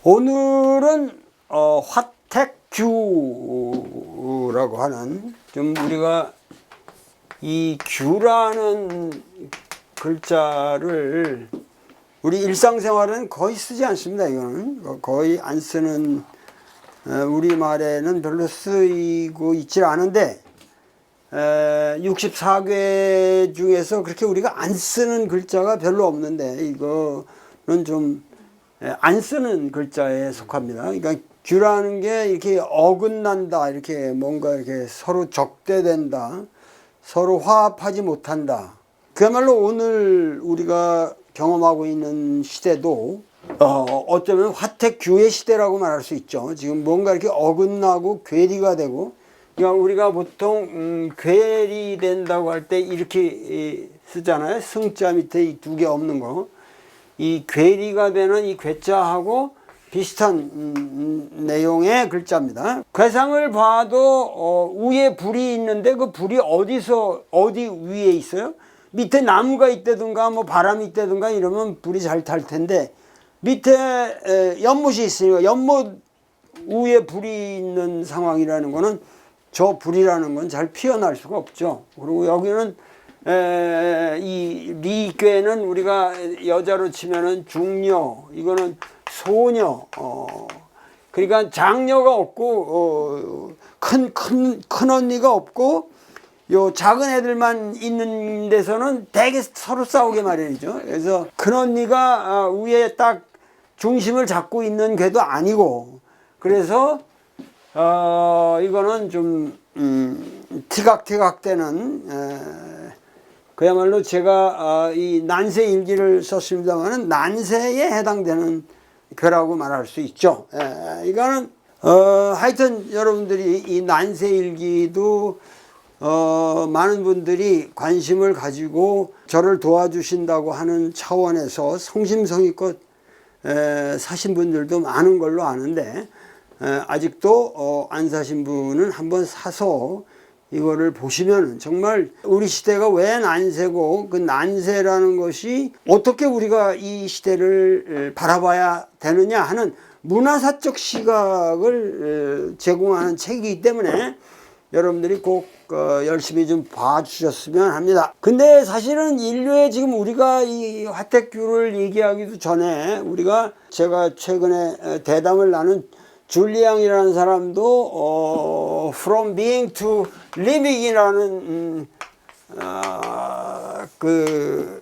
오늘은 화택규라고 하는, 좀 우리가 이 규라는 글자를 우리 일상생활은 거의 쓰지 않습니다. 이거는 거의 안 쓰는, 우리말에는 별로 쓰이고 있질 않은데 64개 중에서 그렇게 우리가 안 쓰는 글자가 별로 없는데, 이거는 좀 안 쓰는 글자에 속합니다. 그러니까 규라는 게 이렇게 어긋난다, 이렇게 뭔가 이렇게 서로 적대된다, 서로 화합하지 못한다. 그야말로 오늘 우리가 경험하고 있는 시대도 어쩌면 화택규의 시대라고 말할 수 있죠. 지금 뭔가 이렇게 어긋나고 괴리가 되고, 그러니까 우리가 보통 괴리된다고 할 때 이렇게 쓰잖아요. 승자 밑에 이 두 개 없는 거. 이 괴리가 되는 이 괴자하고 비슷한 내용의 글자입니다. 괴상을 봐도 위에 불이 있는데 그 불이 어디 위에 있어요? 밑에 나무가 있다든가 뭐 바람이 있다든가 이러면 불이 잘 탈 텐데, 밑에 연못이 있으니까 연못 위에 불이 있는 상황이라는 거는 저 불이라는 건 잘 피어날 수가 없죠. 그리고 여기는 이 리괴는 우리가 여자로 치면은 중녀, 이거는 소녀, 그러니까 장녀가 없고 큰 언니가 없고 요 작은 애들만 있는 데서는 되게 서로 싸우게 마련이죠. 그래서 큰 언니가 위에 딱 중심을 잡고 있는 궤도 아니고, 그래서 이거는 좀 티각티각되는, 그야말로 제가 이 난세 일기를 썼습니다만은 난세에 해당되는 괴라고 말할 수 있죠. 이거는 하여튼 여러분들이 이 난세 일기도 많은 분들이 관심을 가지고 저를 도와주신다고 하는 차원에서 성심성의껏 사신 분들도 많은 걸로 아는데, 아직도 안 사신 분은 한번 사서 이거를 보시면 정말 우리 시대가 왜 난세고, 그 난세라는 것이 어떻게 우리가 이 시대를 바라봐야 되느냐 하는 문화사적 시각을 제공하는 책이기 때문에 여러분들이 꼭 열심히 좀 봐주셨으면 합니다. 근데 사실은 인류의 지금 우리가 이 화택규를 얘기하기도 전에, 제가 최근에 대담을 나눈 줄리앙이라는 사람도 From Being to Living이라는 그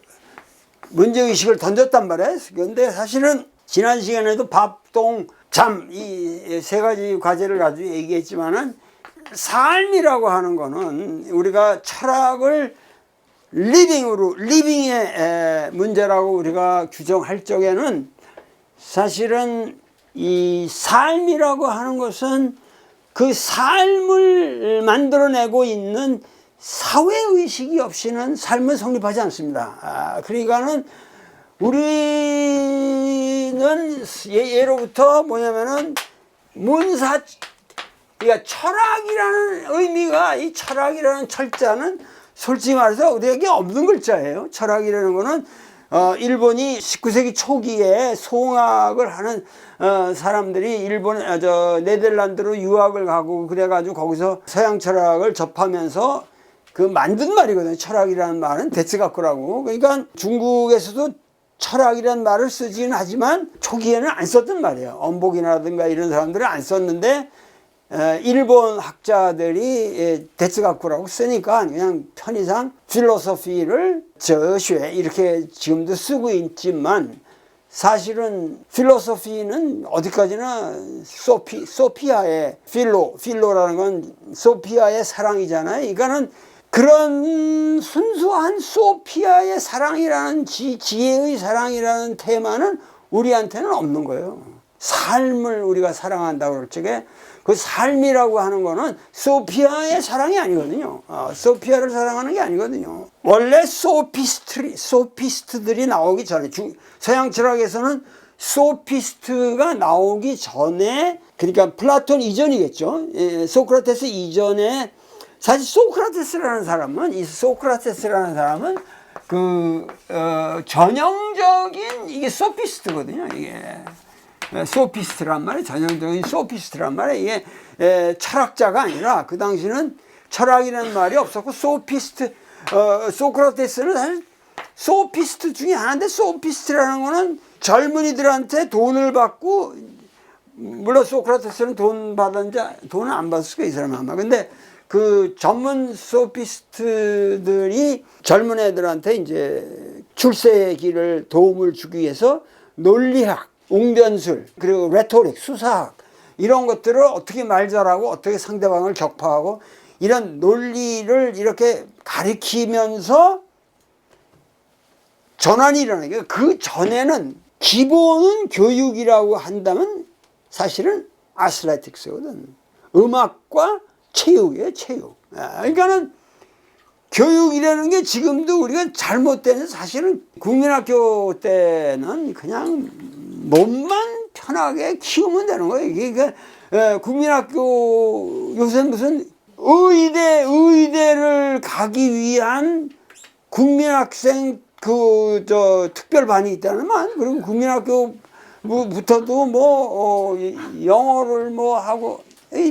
문제의식을 던졌단 말이에요. 그런데 사실은 지난 시간에도 밥, 똥, 잠, 이 세 가지 과제를 가지고 얘기했지만은, 삶이라고 하는 거는 우리가 철학을 리빙의 문제라고 우리가 규정할 적에는, 사실은 이 삶이라고 하는 것은 그 삶을 만들어내고 있는 사회의식이 없이는 삶은 성립하지 않습니다. 그러니까는 우리는 예로부터 뭐냐면은 그러니까 철학이라는 의미가, 이 철학이라는 철자는 솔직히 말해서 우리에게 없는 글자예요. 철학이라는 거는 일본이 19세기 초기에 송학을 하는 사람들이 네덜란드로 유학을 가고 그래가지고 거기서 서양 철학을 접하면서 그 만든 말이거든요. 철학이라는 말은 데츠가쿠라고. 그러니까 중국에서도 철학이라는 말을 쓰지는 하지만 초기에는 안 썼던 말이에요. 엄복이라든가 이런 사람들은 안 썼는데, 일본 학자들이 데츠가쿠라고 쓰니까 그냥 편의상 필로소피를 저슈에 이렇게 지금도 쓰고 있지만, 사실은 필로소피는 어디까지나 소피아의 필로라는 건 소피아의 사랑이잖아요. 그러니까는 그런 순수한 소피아의 사랑이라는 지혜의 사랑이라는 테마는 우리한테는 없는 거예요. 삶을 우리가 사랑한다고 그럴 적에 그 삶이라고 하는 거는 소피아의 사랑이 아니거든요. 소피아를 사랑하는 게 아니거든요. 원래 소피스트들이 나오기 전에, 서양 철학에서는 소피스트가 나오기 전에, 그러니까 플라톤 이전이겠죠. 소크라테스 이전에, 사실 소크라테스라는 사람은 그 전형적인 이게 소피스트거든요. 이게 소피스트란 말이에요. 전형적인 소피스트란 말이에요. 이게 철학자가 아니라 그 당시는 철학이라는 말이 없었고 소피스트, 소크라테스는 사실 소피스트 중에 하나인데 소피스트라는 거는 젊은이들한테 돈을 받고, 물론 소크라테스는 돈 받았는지 돈은 안 받았을 거예요, 이 사람은 아마. 근데 그 전문 소피스트들이 젊은 애들한테 이제 출세의 길을 도움을 주기 위해서 논리학, 웅변술, 그리고 레토릭, 수사학 이런 것들을 어떻게 말 잘하고 어떻게 상대방을 격파하고 이런 논리를 이렇게 가리키면서 전환이 일어나요. 그 전에는 기본은 교육이라고 한다면 사실은 아슬레틱스거든. 음악과 체육이에요, 체육. 그러니까는 교육이라는 게 지금도 우리가 잘못된, 사실은 국민학교 때는 그냥 몸만 편하게 키우면 되는 거예요. 이게 국민학교 요새 무슨 의대를 가기 위한 국민학생 특별반이 있다는 말. 그리고 국민학교부터도 영어를 하고,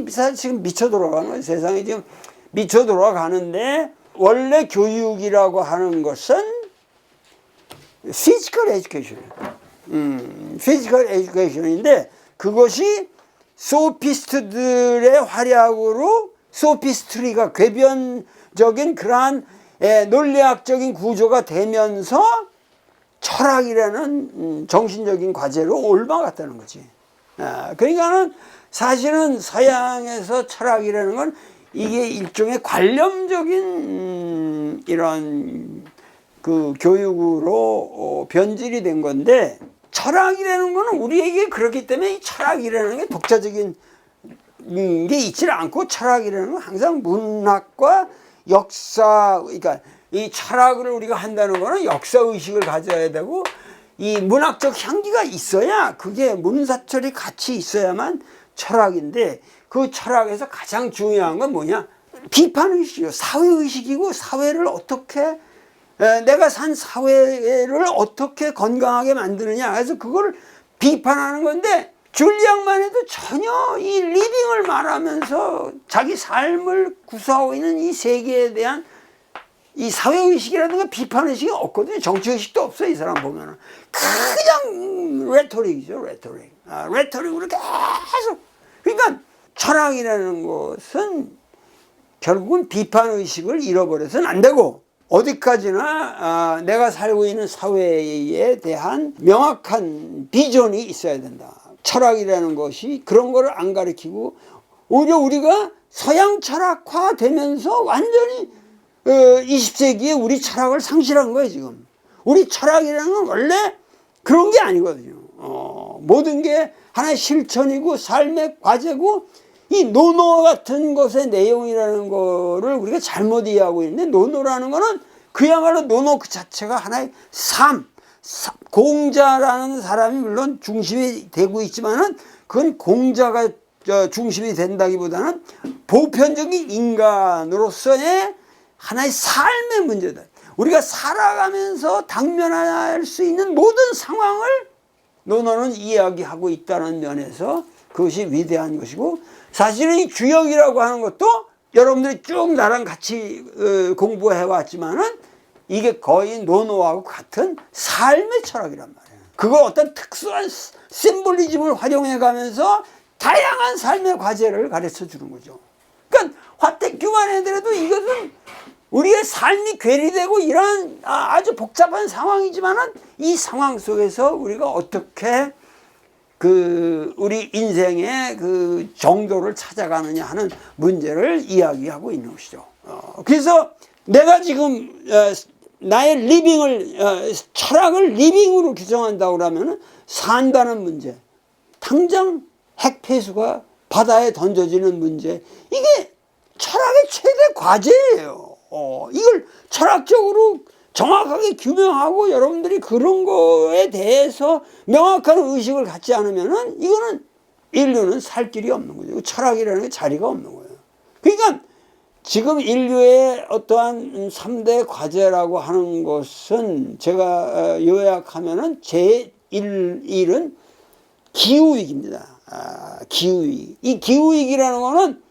사실 지금 미쳐 돌아가는 거예요. 세상이 지금 미쳐 돌아가는데, 원래 교육이라고 하는 것은 피지컬 에듀케이션. 피지컬 에듀케이션인데, 그것이 소피스트들의 활약으로 소피스트리가 궤변적인 그러한 논리학적인 구조가 되면서 철학이라는 정신적인 과제로 옮아갔다는 거지. 그러니까는 사실은 서양에서 철학이라는 건 이게 일종의 관념적인 이런 그 교육으로 변질이 된 건데, 철학이라는 거는 우리에게 그렇기 때문에 이 철학이라는 게 독자적인 게 있지 않고, 철학이라는 건 항상 문학과 역사, 그러니까 이 철학을 우리가 한다는 거는 역사의식을 가져야 되고, 이 문학적 향기가 있어야, 그게 문사철이 같이 있어야만 철학인데, 그 철학에서 가장 중요한 건 뭐냐? 비판의식이요. 사회의식이고, 사회를 어떻게, 내가 산 사회를 어떻게 건강하게 만드느냐. 그래서 그걸 비판하는 건데, 줄리앙만 해도 전혀 이 리빙을 말하면서 자기 삶을 구사하고 있는 이 세계에 대한 이 사회의식이라든가 비판의식이 없거든요. 정치의식도 없어요, 이 사람 보면은. 그냥 레토릭이죠, 레토릭. 레토릭으로 계속. 그러니까 철학이라는 것은 결국은 비판의식을 잃어버려서는 안 되고, 어디까지나 내가 살고 있는 사회에 대한 명확한 비전이 있어야 된다. 철학이라는 것이 그런 거를 안 가르치고, 오히려 우리가 서양 철학화 되면서 완전히 20세기에 우리 철학을 상실한 거예요, 지금. 우리 철학이라는 건 원래 그런 게 아니거든요. 모든 게 하나의 실천이고 삶의 과제고, 이 노노 같은 것의 내용이라는 거를 우리가 잘못 이해하고 있는데, 노노라는 거는 그야말로 노노 그 자체가 하나의 공자라는 사람이 물론 중심이 되고 있지만은, 그건 공자가 중심이 된다기보다는 보편적인 인간으로서의 하나의 삶의 문제다. 우리가 살아가면서 당면할 수 있는 모든 상황을 노노는 이야기하고 있다는 면에서 그것이 위대한 것이고, 사실은 이 주역이라고 하는 것도 여러분들이 쭉 나랑 같이 공부해 왔지만은 이게 거의 노노하고 같은 삶의 철학이란 말이에요. 그걸 어떤 특수한 심볼리즘을 활용해 가면서 다양한 삶의 과제를 가르쳐 주는 거죠. 그러니까 화택교만 해더라도 이것은 우리의 삶이 괴리되고 이런 아주 복잡한 상황이지만은, 이 상황 속에서 우리가 어떻게 우리 인생의 그 정도를 찾아가느냐 하는 문제를 이야기하고 있는 것이죠. 그래서 내가 지금 나의 리빙을, 철학을 리빙으로 규정한다고 그러면은 산다는 문제, 당장 핵폐수가 바다에 던져지는 문제, 이게 철학의 최대 과제예요. 이걸 철학적으로 정확하게 규명하고 여러분들이 그런 거에 대해서 명확한 의식을 갖지 않으면은 이거는 인류는 살 길이 없는 거죠. 철학이라는 게 자리가 없는 거예요. 그러니까 지금 인류의 어떠한 3대 과제라고 하는 것은 제가 요약하면은 제1은 기후위기입니다. 기후위기. 이 기후위기라는 거는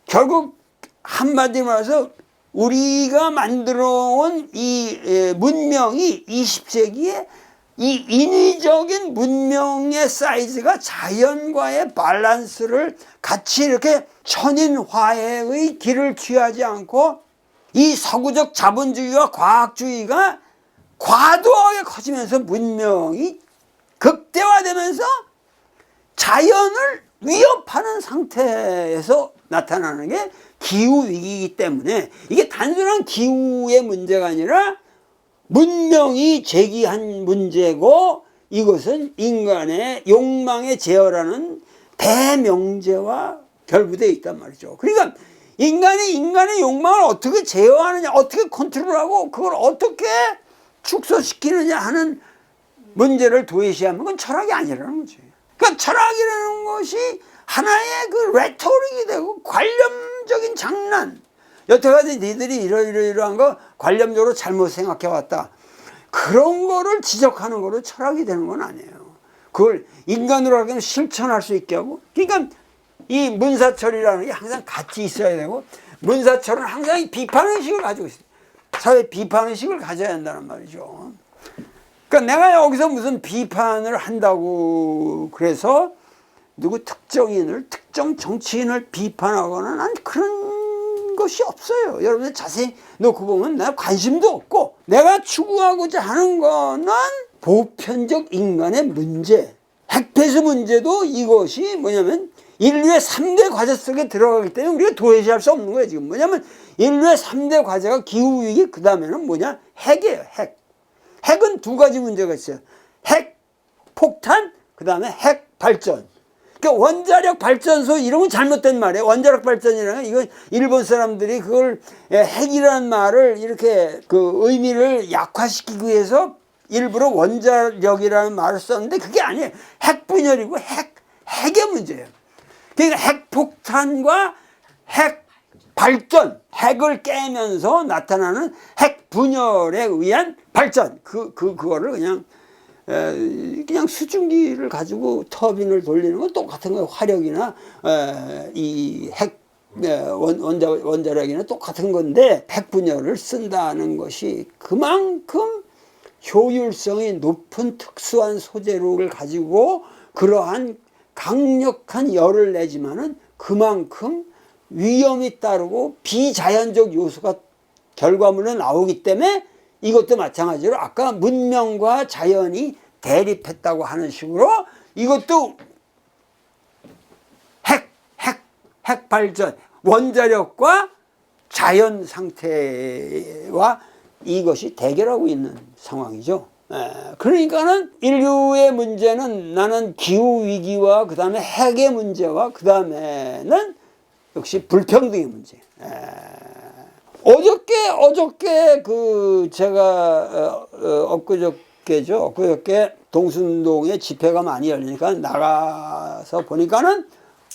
결국 한마디로 말해서 우리가 만들어 온 이 문명이 20세기에 이 인위적인 문명의 사이즈가 자연과의 밸런스를 같이 이렇게 천인화해의 길을 취하지 않고 이 서구적 자본주의와 과학주의가 과도하게 커지면서 문명이 극대화되면서 자연을 위협하는 상태에서 나타나는 게 기후위기이기 때문에 이게 단순한 기후의 문제가 아니라 문명이 제기한 문제고 이것은 인간의 욕망에 제어라는 대명제와 결부되어 있단 말이죠. 그러니까 인간의 욕망을 어떻게 제어하느냐, 어떻게 컨트롤하고 그걸 어떻게 축소시키느냐 하는 문제를 도외시하면 그건 철학이 아니라는 거지. 그러니까 철학이라는 것이 하나의 그 레토릭이 되고 관념적인 장난. 여태까지 니들이 이러이러한 거 관념적으로 잘못 생각해왔다. 그런 거를 지적하는 거로 철학이 되는 건 아니에요. 그걸 인간으로 하기는 실천할 수 있게 하고. 그러니까 이 문사철이라는 게 항상 같이 있어야 되고 문사철은 항상 이 비판의식을 가지고 있어요. 사회 비판의식을 가져야 한다는 말이죠. 그러니까 내가 여기서 무슨 비판을 한다고 그래서 누구 특정인을 특정 정치인을 비판하거나 난 그런 것이 없어요. 여러분들 자세히 놓고 보면 내가 관심도 없고 내가 추구하고자 하는 거는 보편적 인간의 문제, 핵폐수 문제도 이것이 뭐냐면 인류의 3대 과제 속에 들어가기 때문에 우리가 도외시할 수 없는 거예요. 지금 뭐냐면 인류의 3대 과제가 기후위기, 그 다음에는 뭐냐, 핵이에요. 핵. 핵은 두 가지 문제가 있어요. 핵 폭탄, 그 다음에 핵 발전. 그러니까 원자력 발전소 이런 건 잘못된 말이에요. 원자력 발전이라는 이건 일본 사람들이 그걸 핵이라는 말을 이렇게 그 의미를 약화시키기 위해서 일부러 원자력이라는 말을 썼는데 그게 아니에요. 핵 분열이고 핵의 문제예요. 그러니까 핵폭탄과 핵 발전, 핵을 깨면서 나타나는 핵 분열에 의한 발전, 그거를 그냥 수증기를 가지고 터빈을 돌리는 건 똑같은 거예요. 화력이나 이 핵 원자력이나 똑같은 건데 핵 분열을 쓴다는 것이 그만큼 효율성이 높은 특수한 소재를 가지고 그러한 강력한 열을 내지만은 그만큼 위험이 따르고 비자연적 요소가 결과물에 나오기 때문에 이것도 마찬가지로 아까 문명과 자연이 대립했다고 하는 식으로 이것도 핵 발전, 원자력과 자연 상태와 이것이 대결하고 있는 상황이죠. 그러니까는 인류의 문제는 나는 기후위기와 그 다음에 핵의 문제와 그 다음에는 역시 불평등의 문제. 어저께 제가 엊그저께 동순동에 집회가 많이 열리니까 나가서 보니까는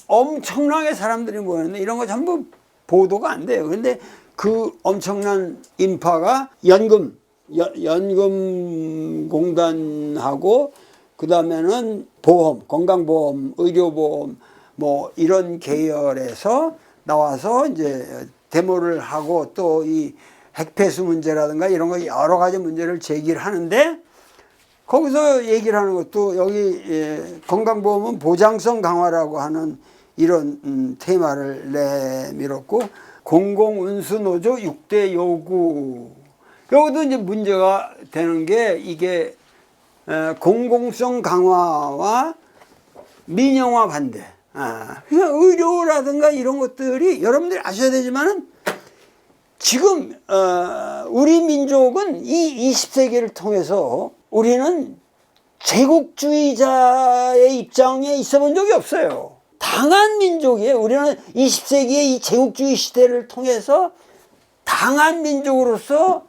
엄청나게 사람들이 모였는데 이런 거 전부 보도가 안 돼요. 근데 그 엄청난 인파가 연금공단하고 그 다음에는 보험, 건강보험, 의료보험 뭐 이런 계열에서 나와서 이제 데모를 하고 또 이 핵폐수 문제라든가 이런 거 여러 가지 문제를 제기를 하는데 거기서 얘기를 하는 것도 여기 건강보험은 보장성 강화라고 하는 이런 테마를 내밀었고 공공운수노조 6대 요구 여기도 이제 문제가 되는 게 이게 공공성 강화와 민영화 반대. 그냥 의료라든가 이런 것들이 여러분들이 아셔야 되지만은 지금 우리 민족은 이 20세기를 통해서 우리는 제국주의자의 입장에 있어 본 적이 없어요. 당한 민족이에요. 우리는 20세기의 이 제국주의 시대를 통해서 당한 민족으로서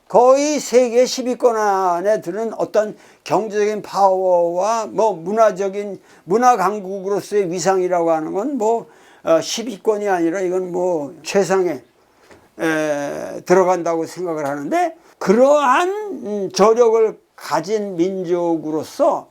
거의 세계 10위권 안에 드는 어떤 경제적인 파워와 뭐 문화 강국으로서의 위상이라고 하는 건 뭐 10위권이 아니라 이건 뭐 최상에 들어간다고 생각을 하는데 그러한 저력을 가진 민족으로서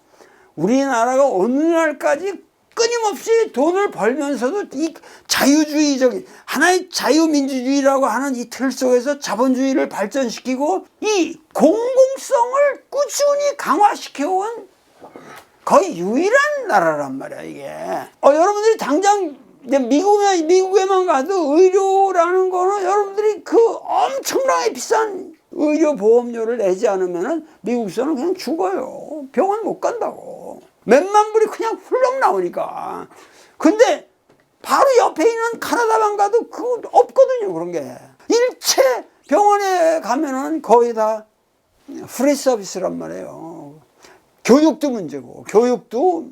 우리나라가 어느 날까지 끊임없이 돈을 벌면서도 이 자유주의적인 하나의 자유민주주의라고 하는 이 틀 속에서 자본주의를 발전시키고 이 공공성을 꾸준히 강화시켜온 거의 유일한 나라란 말이야 이게. 여러분들이 당장 미국에만 가도 의료라는 거는 여러분들이 그 엄청나게 비싼 의료 보험료를 내지 않으면은 미국에서는 그냥 죽어요. 병원 못 간다고. 몇만 불이 그냥 훌렁 나오니까. 근데 바로 옆에 있는 카나다만 가도 그거 없거든요, 그런 게. 일체 병원에 가면은 거의 다 프리 서비스란 말이에요. 교육도 문제고, 교육도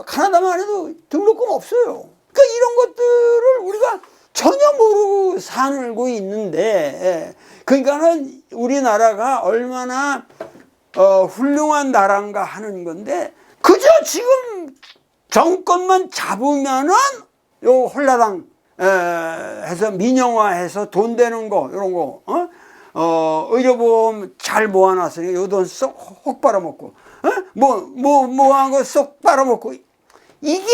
카나다만 해도 등록금 없어요. 그러니까 이런 것들을 우리가 전혀 모르고 살고 있는데, 그러니까는 우리나라가 얼마나 훌륭한 나라인가 하는 건데, 그저 지금 정권만 잡으면은 요 홀라당 해서 민영화해서 돈 되는 거 이런 거 의료보험 잘 모아놨으니 요 돈 쏙 혹 빨아먹고 뭐한 거 쏙 빨아먹고 이게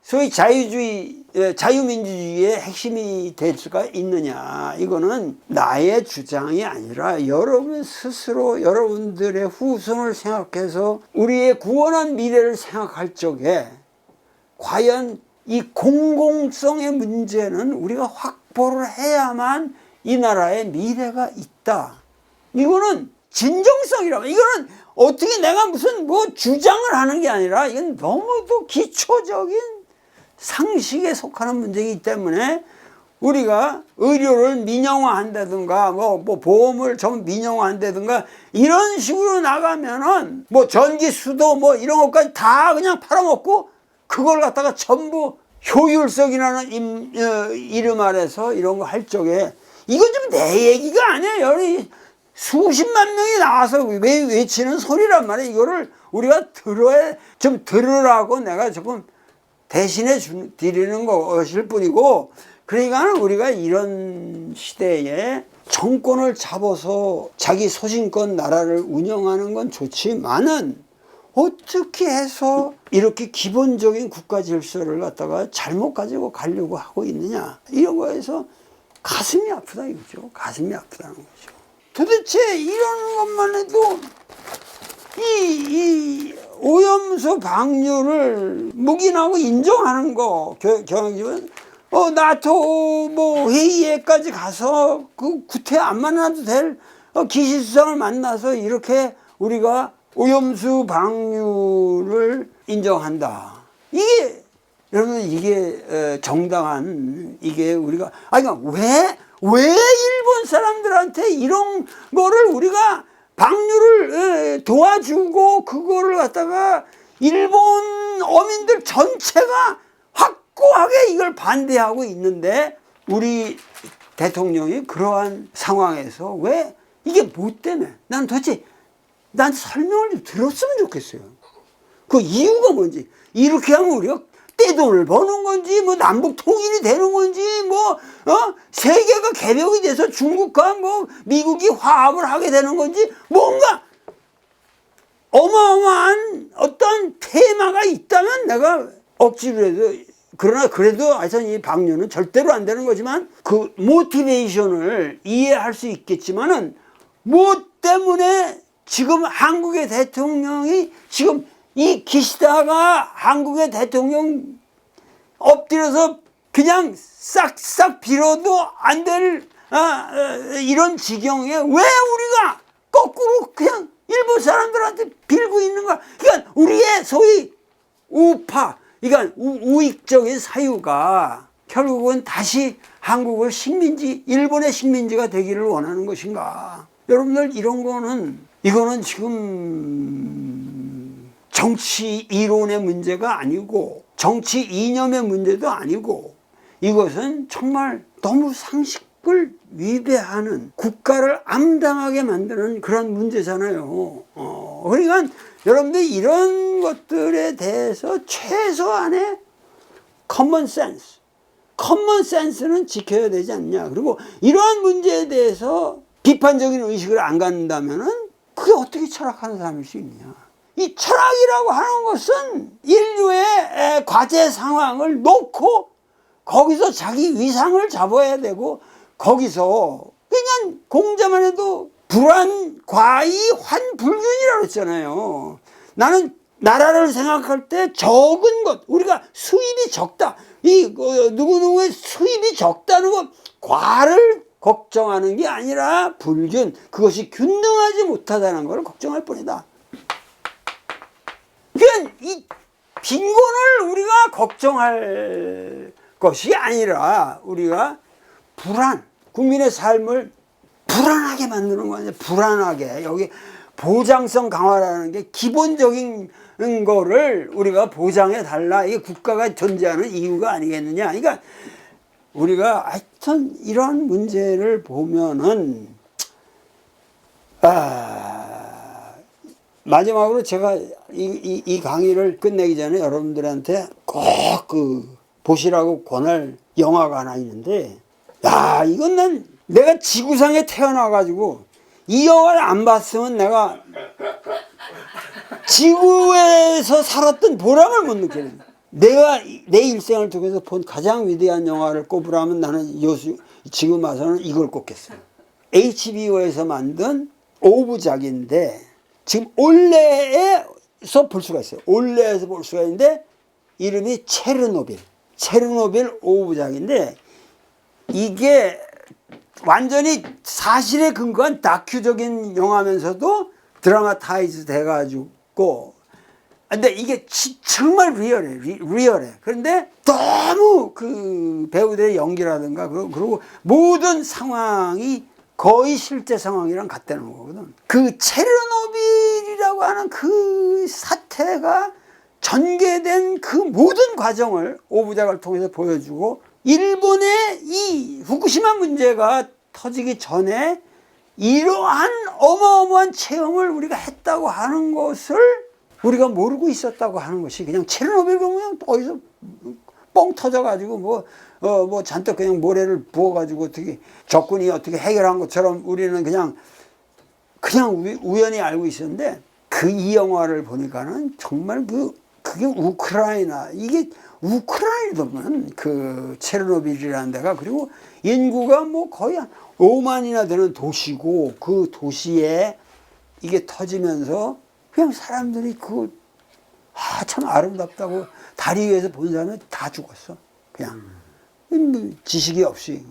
소위 자유민주주의의 핵심이 될 수가 있느냐. 이거는 나의 주장이 아니라 여러분 스스로 여러분들의 후손을 생각해서 우리의 구원한 미래를 생각할 적에 과연 이 공공성의 문제는 우리가 확보를 해야만 이 나라의 미래가 있다. 이거는 진정성이라고. 이거는 어떻게 내가 무슨 주장을 하는 게 아니라 이건 너무도 기초적인 상식에 속하는 문제이기 때문에 우리가 의료를 민영화한다든가 보험을 좀 민영화한다든가 이런 식으로 나가면은 전기수도 이런 것까지 다 그냥 팔아먹고 그걸 갖다가 전부 효율성이라는 이름 아래서 이런 거 할 적에 이건 좀 내 얘기가 아니에요. 수십만 명이 나와서 외치는 소리란 말이에요. 이거를 우리가 들으라고 내가 조금 대신해 드리는 것일 뿐이고, 그러니까 우리가 이런 시대에 정권을 잡아서 자기 소신껏 나라를 운영하는 건 좋지만은 어떻게 해서 이렇게 기본적인 국가 질서를 갖다가 잘못 가지고 가려고 하고 있느냐, 이런 거에서 가슴이 아프다 이거죠. 가슴이 아프다는 거죠. 도대체 이런 것만 해도 이 오염수 방류를 묵인하고 인정하는 거, 경영지원 나토 회의에까지 가서 그 구태 안 만나도 될 기시수상을 만나서 이렇게 우리가 오염수 방류를 인정한다. 이게 여러분 이게 정당한 이게 우리가 그러니까 왜 일본 사람들한테 이런 거를 우리가 방류를 도와주고 그거를 갖다가 일본 어민들 전체가 확고하게 이걸 반대하고 있는데 우리 대통령이 그러한 상황에서 왜 이게 뭐 때문에 난 도대체 나한테 설명을 좀 들었으면 좋겠어요. 그 이유가 뭔지. 이렇게 하면 우리가 떼돈을 버는 건지 남북 통일이 되는 건지 세계가 개벽이 돼서 중국과 미국이 화합을 하게 되는 건지 뭔가 어마어마한 어떤 테마가 있다면 내가 억지로 해도 그러나 그래도 하여튼 이 방류는 절대로 안 되는 거지만 그 모티베이션을 이해할 수 있겠지만은 뭐 때문에 지금 한국의 대통령이 지금 이 기시다가 한국의 대통령 엎드려서 그냥 싹싹 빌어도 안 될 이런 지경에 왜 우리가 거꾸로 그냥 일본 사람들한테 빌고 있는가. 그러니까 우리의 소위 우파, 그러니까 우익적인 사유가 결국은 다시 한국을 일본의 식민지가 되기를 원하는 것인가. 여러분들 이거는 지금 정치 이론의 문제가 아니고 정치 이념의 문제도 아니고 이것은 정말 너무 상식을 위배하는 국가를 암담하게 만드는 그런 문제잖아요. 그러니까 여러분들 이런 것들에 대해서 최소한의 커먼 센스는 지켜야 되지 않냐. 그리고 이러한 문제에 대해서 비판적인 의식을 안 갖는다면은 그게 어떻게 철학하는 사람일 수 있느냐. 이 철학이라고 하는 것은 인류의 과제 상황을 놓고 거기서 자기 위상을 잡아야 되고, 거기서 그냥 공자만 해도 불안, 과이, 환, 불균이라고 했잖아요. 나는 나라를 생각할 때 적은 것, 우리가 수입이 적다, 누구누구의 수입이 적다는 것, 과를 걱정하는 게 아니라 불균, 그것이 균등하지 못하다는 것을 걱정할 뿐이다. 그러니까 이 빈곤을 우리가 걱정할 것이 아니라 우리가 불안, 국민의 삶을 불안하게 만드는 거 아니야. 불안하게. 여기 보장성 강화라는 게 기본적인 거를 우리가 보장해 달라. 이게 국가가 존재하는 이유가 아니겠느냐. 그러니까 우리가 하여튼 이런 문제를 보면은, 마지막으로 제가 이 강의를 끝내기 전에 여러분들한테 꼭 보시라고 권할 영화가 하나 있는데, 야, 이건 내가 지구상에 태어나가지고 이 영화를 안 봤으면 내가 지구에서 살았던 보람을 못 느끼는, 내가 내 일생을 통해서 본 가장 위대한 영화를 꼽으라면 나는 지금 와서는 이걸 꼽겠어요. HBO에서 만든 5부작인데 지금 올레에서 볼 수가 있어요. 올레에서 볼 수가 있는데 이름이 체르노빌 5부작인데, 이게 완전히 사실에 근거한 다큐적인 영화면서도 드라마타이즈 돼가지고, 근데 이게 정말 리얼해. 그런데 너무 그 배우들의 연기라든가 그리고 모든 상황이 거의 실제 상황이랑 같다는 거거든. 그 체르노빌이라고 하는 그 사태가 전개된 그 모든 과정을 5부작을 통해서 보여주고, 일본의 이 후쿠시마 문제가 터지기 전에 이러한 어마어마한 체험을 우리가 했다고 하는 것을 우리가 모르고 있었다고 하는 것이, 그냥 체르노빌 그냥 어디서 뻥 터져가지고 뭐 잔뜩 그냥 모래를 부어가지고 어떻게 적군이 어떻게 해결한 것처럼 우리는 그냥 우연히 알고 있었는데, 이 영화를 보니까는 정말 그게 우크라이나, 이게 우크라이나면 그 체르노빌이라는 데가, 그리고 인구가 뭐 거의 한 5만이나 되는 도시고, 그 도시에 이게 터지면서 그냥 사람들이 참 아름답다고 다리 위에서 본 사람이 다 죽었어. 그냥 지식이 없이.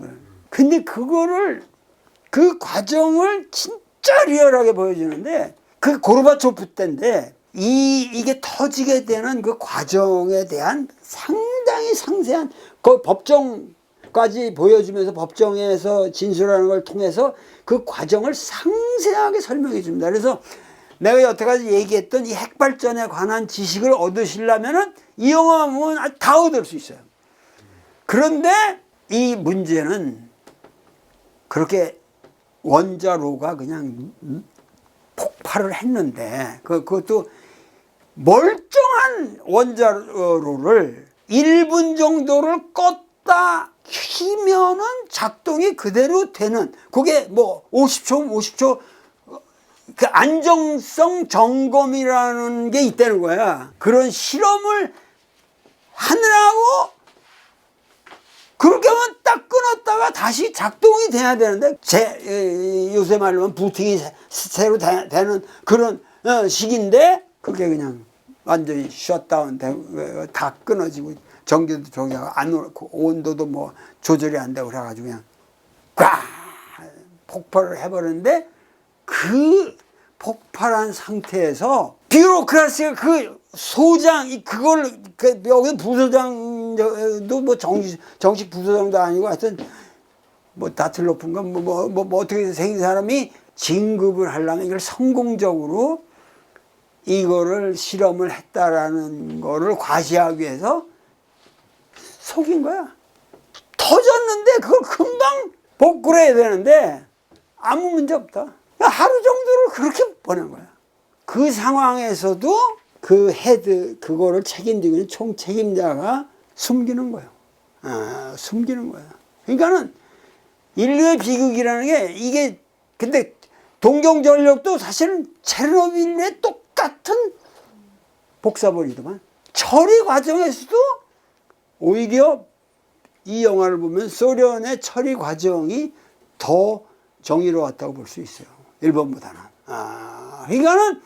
근데 그 과정을 진짜 리얼하게 보여주는데, 그 고르바초프 때인데, 이게 터지게 되는 그 과정에 대한 상당히 상세한 그 법정까지 보여주면서, 법정에서 진술하는 걸 통해서 그 과정을 상세하게 설명해 줍니다. 그래서 내가 여태까지 얘기했던 이 핵발전에 관한 지식을 얻으시려면은 이 영화 보면 다 얻을 수 있어요. 그런데 이 문제는 그렇게 원자로가 그냥 폭발을 했는데, 그것도 멀쩡한 원자로를 1분 정도를 껐다 키면은 작동이 그대로 되는, 그게 뭐 50초 그 안정성 점검이라는 게 있다는 거야. 그런 실험을 하느라고 그렇게 하면 딱 끊었다가 다시 작동이 돼야 되는데, 요새 말로 하면 부팅이 새로 되는 그런 시기인데, 그게 그냥 완전히 셧다운 되고 다 끊어지고, 전기도 저기하고 안 오고 온도도 뭐 조절이 안 되고 그래가지고 그냥 꽉 폭발을 해버렸는데, 그 폭발한 상태에서 뷰로크라시가 그 소장, 그걸 여기 부소장도 뭐 정식 부소장도 아니고 하여튼 뭐 다틀 높은 건 뭐 어떻게 생긴 사람이 진급을 하려면 이걸 성공적으로 이거를 실험을 했다라는 거를 과시하기 위해서 속인 거야. 터졌는데 그걸 금방 복구를 해야 되는데 아무 문제 없다. 하루 정도를 그렇게 보낸 거야. 그 상황에서도 그거를 책임지고 있는 총책임자가 숨기는 거예요. 숨기는 거야. 그러니까는 인류의 비극이라는 게 이게, 근데 동경전력도 사실은 체르노빌의 똑같은 복사버리더만. 처리 과정에서도 오히려 이 영화를 보면 소련의 처리 과정이 더 정의로웠다고 볼 수 있어요. 일본보다는. 그러니까는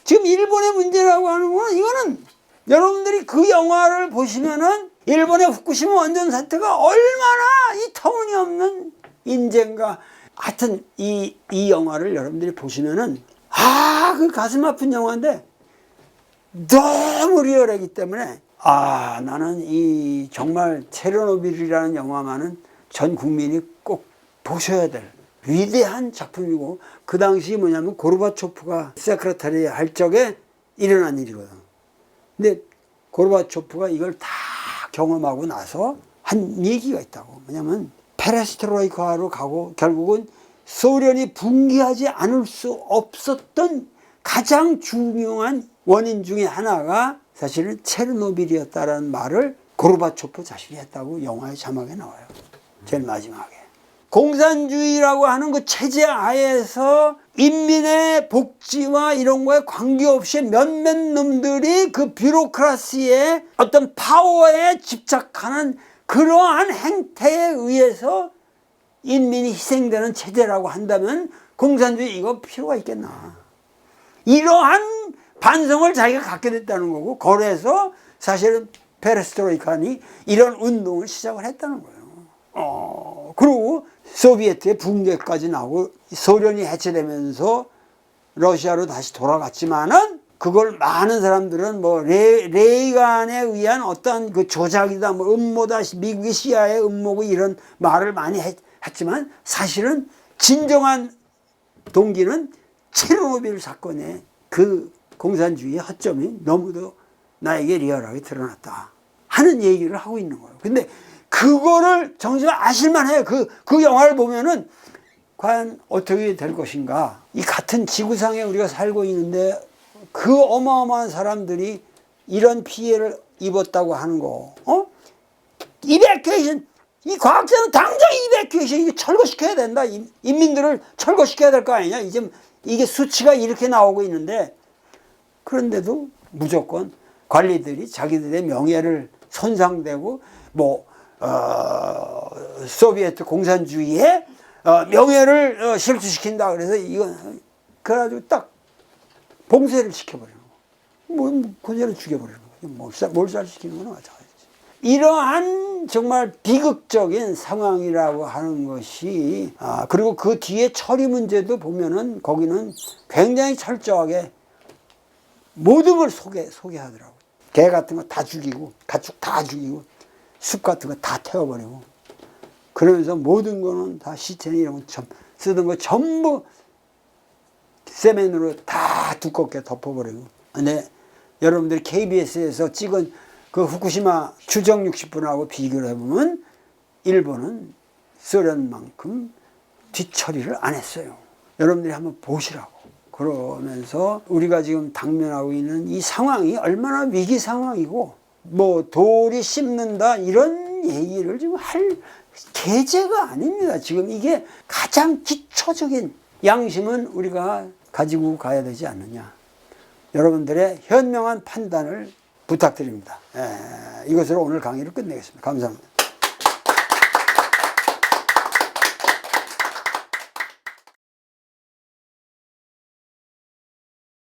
지금 일본의 문제라고 하는 거는 이거는 여러분들이 그 영화를 보시면은 일본의 후쿠시마 원전 사태가 얼마나 이 터무니없는 인재인가. 하여튼 이 영화를 여러분들이 보시면은 그 가슴 아픈 영화인데 너무 리얼하기 때문에 나는 이 정말 체르노빌이라는 영화만은 전 국민이 꼭 보셔야 될 위대한 작품이고, 그 당시 뭐냐면 고르바초프가 세크레타리 할 적에 일어난 일이거든. 근데 고르바초프가 이걸 다 경험하고 나서 한 얘기가 있다고. 뭐냐면 페레스트로이카로 가고 결국은 소련이 붕괴하지 않을 수 없었던 가장 중요한 원인 중에 하나가 사실은 체르노빌이었다라는 말을 고르바초프 자신이 했다고 영화의 자막에 나와요. 제일 마지막에. 공산주의라고 하는 그 체제 하에서 인민의 복지와 이런 거에 관계없이 몇몇 놈들이 그 뷰로크라시의 어떤 파워에 집착하는 그러한 행태에 의해서 인민이 희생되는 체제라고 한다면 공산주의 이거 필요가 있겠나. 이러한 반성을 자기가 갖게 됐다는 거고, 그래서 사실은 페레스트로이카니 이런 운동을 시작을 했다는 거예요. 그리고 소비에트의 붕괴까지 나오고 소련이 해체되면서 러시아로 다시 돌아갔지만은 그걸 많은 사람들은 뭐 레이간에 의한 어떤 그 조작이다, 뭐 음모다, 미국의 시아의 음모고 이런 말을 많이 했지만 사실은 진정한 동기는 체르노빌 사건의 그 공산주의의 허점이 너무도 나에게 리얼하게 드러났다 하는 얘기를 하고 있는 거예요. 근데 그거를 정말 아실만 해요. 그 영화를 보면은 과연 어떻게 될 것인가. 이 같은 지구상에 우리가 살고 있는데 그 어마어마한 사람들이 이런 피해를 입었다고 하는 거. 이베큐에이션. 이 과학자는 당장 이베큐에이션 이거 철거시켜야 된다. 인민들을 철거시켜야 될 거 아니냐. 이게 수치가 이렇게 나오고 있는데, 그런데도 무조건 관리들이 자기들의 명예를 손상되고 소비에트 공산주의의 명예를 실추시킨다. 그래서 이건 그래가지고 딱 봉쇄를 시켜버리는 거. 그대로 죽여버리는 거죠. 몰살시키는 거나 마찬가지지. 이러한 정말 비극적인 상황이라고 하는 것이, 그리고 그 뒤에 처리 문제도 보면은 거기는 굉장히 철저하게 모든 걸 소개하더라고. 개 같은 거 다 죽이고, 가축 다 죽이고, 숲 같은 거 다 태워버리고, 그러면서 모든 거는 다 시체니 이런 거 쓰던 거 전부 세면으로 다 두껍게 덮어버리고. 근데 여러분들이 KBS에서 찍은 그 후쿠시마 추정 60분하고 비교를 해보면 일본은 소련만큼 뒤처리를 안 했어요. 여러분들이 한번 보시라고. 그러면서 우리가 지금 당면하고 있는 이 상황이 얼마나 위기 상황이고, 돌이 씹는다 이런 얘기를 지금 할 계제가 아닙니다. 지금 이게 가장 기초적인 양심은 우리가 가지고 가야 되지 않느냐. 여러분들의 현명한 판단을 부탁드립니다. 이것으로 오늘 강의를 끝내겠습니다. 감사합니다.